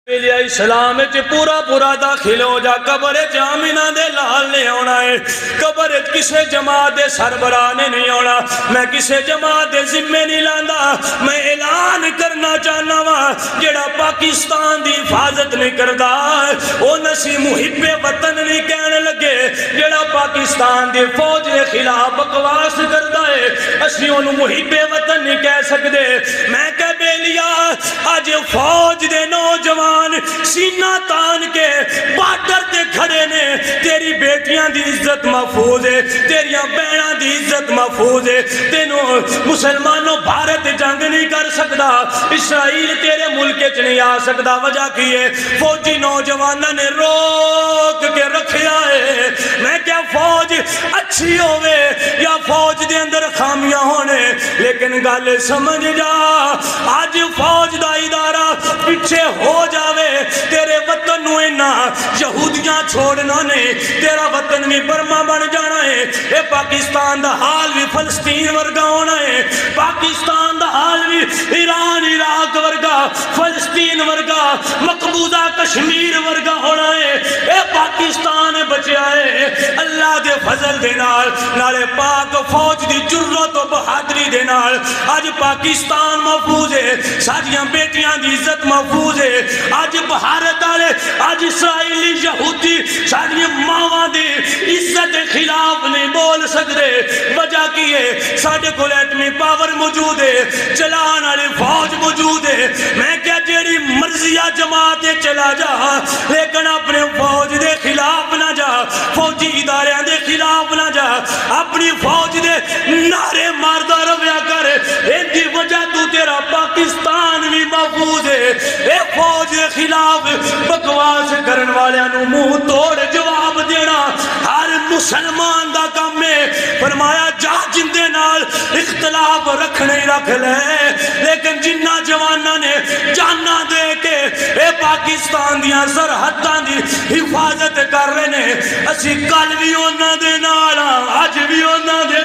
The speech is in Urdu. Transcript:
علیہ السلام پورا پورا داخل ہو جا، قبر آمنہ دے لال نے آنا ہے، قبر کسے جماعت دے سربراہ نے نہیں آنا، میں کسے جماعت دے ذمے نہیں لاندا، میں اعلان کرنا چاہنا وا جڑا پاکستان دی حفاظت نہیں کردا او نسی محب وطن نہیں کہنے لگے، جڑا پاکستان دی فوج دے خلاف بکواس کردا ہے اسی اونوں محب وطن نہیں کہہ سکدے۔ میں کہ بیلیا اج فوج دے نوجوان سینہ تان کے بارڈر تے کھڑے نے، تیری بیٹیاں دی عزت محفوظ ہے، تیریاں بہناں دی عزت محفوظ ہے، تینوں مسلمانوں بھارت جنگ نہیں کر سکتا، اسرائیل تیرے ملک چ نہیں آ سکتا۔ وجہ کی ہے فوجی نوجوانوں نے روک کے رکھیا ہے۔ میں کیا فوج اچھی ہوئے یا فوج دے اندر خامیاں ہونے، لیکن گل سمجھ جا آج فوج دا ادارہ پیچھے ہو جاوے تیرے وطن نو اینا یہودیاں چھوڑنا نے، تیرا وطن بھی برما بن جانا ہے، اے پاکستان دا حال بھی فلسطین ورگا ہونا ہے، پاکستان دا حال بھی ایران عراق ورگا فلسطین ورگا مقبوضہ کشمیر ورگا ہونا ہے۔ اے پاکستان بچیا ہے اللہ دے فضل دے نال، نالے پاک فوج دی جرت و بہادری دے نال آج پاکستان محفوظ ہے، ساڈیاں بیٹیاں دی عزت محفوظ ہے۔ آج بھارت والے آج اسرائیلی یہودی ساری ماواں دی عزت خلاف نہیں بول سکتے۔ وجہ کی ہے ساڈے کول ایٹمی پاور موجود ہے، چلان والی فوج موجود ہے۔ میں کیا جیڑی مرضیہ جماعت چلا جا لیکن اپنے فوج دے خلاف نہ جا، فوجی ادارے دے خلاف نہ جا، اپنی فوج دے نعرے ماردہ رویا کر، ان کی وجہ تو تیرا پاکستان بھی محفوظ ہے۔ اے فوج کے خلاف بکواس کرن والیاں منہ توڑ جواب دینا ہر مسلمان دا کام ہے۔ فرمایا جا جندے نال اختلاف رکھنے رکھ لے، لیکن جنہ جوانہ نے جانا دے کے اے پاکستان دیاں سرحداں دی حفاظت کر رہے نے، اسی کل بھی انہاں دے نال آج بھی انہاں دے